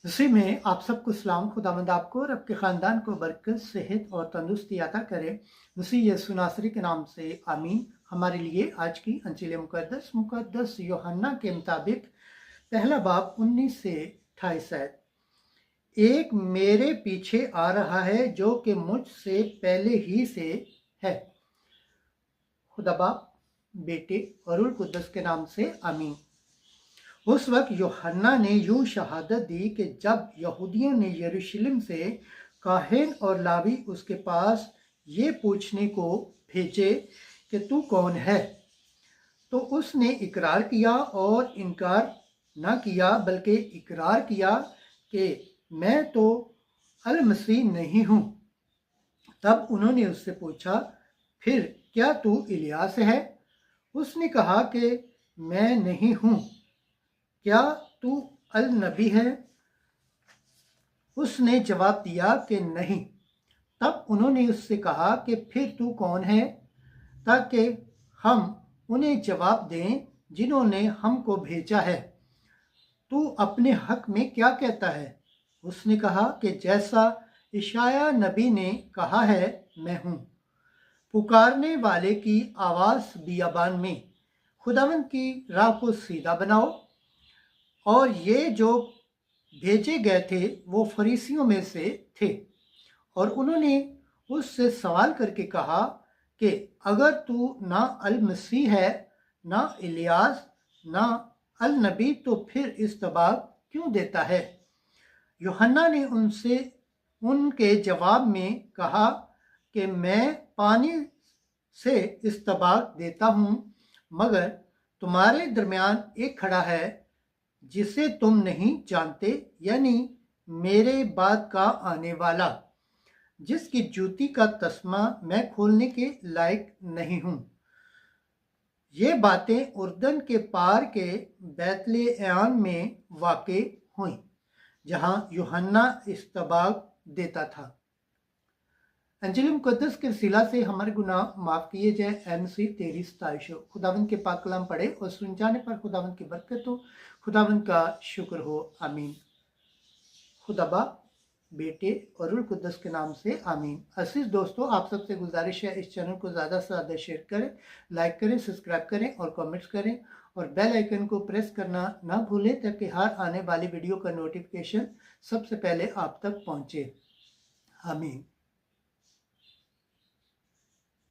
उसी में आप सबको सलाम। खुदावंद आपको और आपके ख़ानदान को बरकत, सेहत और तंदुरुस्ती अता करे। उसी यीशु नासरी के नाम से आमीन। हमारे लिए आज की अंजील मुकद्दस यूहन्ना के मुताबिक पहला बाब 19 से 28 है। एक मेरे पीछे आ रहा है जो कि मुझसे पहले ही से है। खुदा बाप, बेटे और रूह कुद्दस के नाम से आमीन। उस वक्त यूहन्ना ने यूं शहादत दी कि जब यहूदियों ने यरूशलेम से काहिन और लावी उसके पास ये पूछने को भेजे कि तू कौन है, तो उसने इकरार किया और इनकार न किया, बल्कि इकरार किया कि मैं तो अल मसीह नहीं हूँ। तब उन्होंने उससे पूछा, फिर क्या तू इलियास है? उसने कहा कि मैं नहीं हूँ। क्या तू अल नबी है? उसने जवाब दिया कि नहीं। तब उन्होंने उससे कहा कि फिर तू कौन है, ताकि हम उन्हें जवाब दें जिन्होंने हमको भेजा है। तू अपने हक में क्या कहता है? उसने कहा कि जैसा इशाया नबी ने कहा है, मैं हूँ। पुकारने वाले की आवाज़ बियाबान में, खुदावंद की राह को सीधा बनाओ। और ये जो भेजे गए थे वो फरीसियों में से थे, और उन्होंने उससे सवाल करके कहा कि अगर तू ना अल मसीह है, ना इलियास, ना अल नबी, तो फिर इस्तबाग क्यों देता है? यूहन्ना ने उनके जवाब में कहा कि मैं पानी से इस्तबाग देता हूँ, मगर तुम्हारे दरमियान एक खड़ा है जिसे तुम नहीं जानते, यानी मेरे बाद का आने वाला, जिसकी जूती का तस्मा मैं खोलने के लायक नहीं हूँ। ये बातें उर्दन के पार के बैतलेहम में वाक़ हुई, जहाँ यूहन्ना इस्तबाग देता था। अंजील मुकद्दस के सिला से हमारे गुनाह माफ़ किए जाए। ऐ मसीह तेरी सताइश हो। खुदावंद के पाक कलाम पढ़े और सुन जाने पर खुदावंद की बरकत हो। खुदावंद का शुक्र हो। आमीन। खुदा बाप, बेटे और रूह कुद्दस के नाम से आमीन। अजीज दोस्तों, आप सबसे गुजारिश है इस चैनल को ज़्यादा से ज़्यादा शेयर करें, लाइक करें, सब्सक्राइब करें और कमेंट्स करें, और बेल आइकन को प्रेस करना ना भूलें ताकि हर आने वाली वीडियो का नोटिफिकेशन सबसे पहले आप तक पहुँचे। आमीन।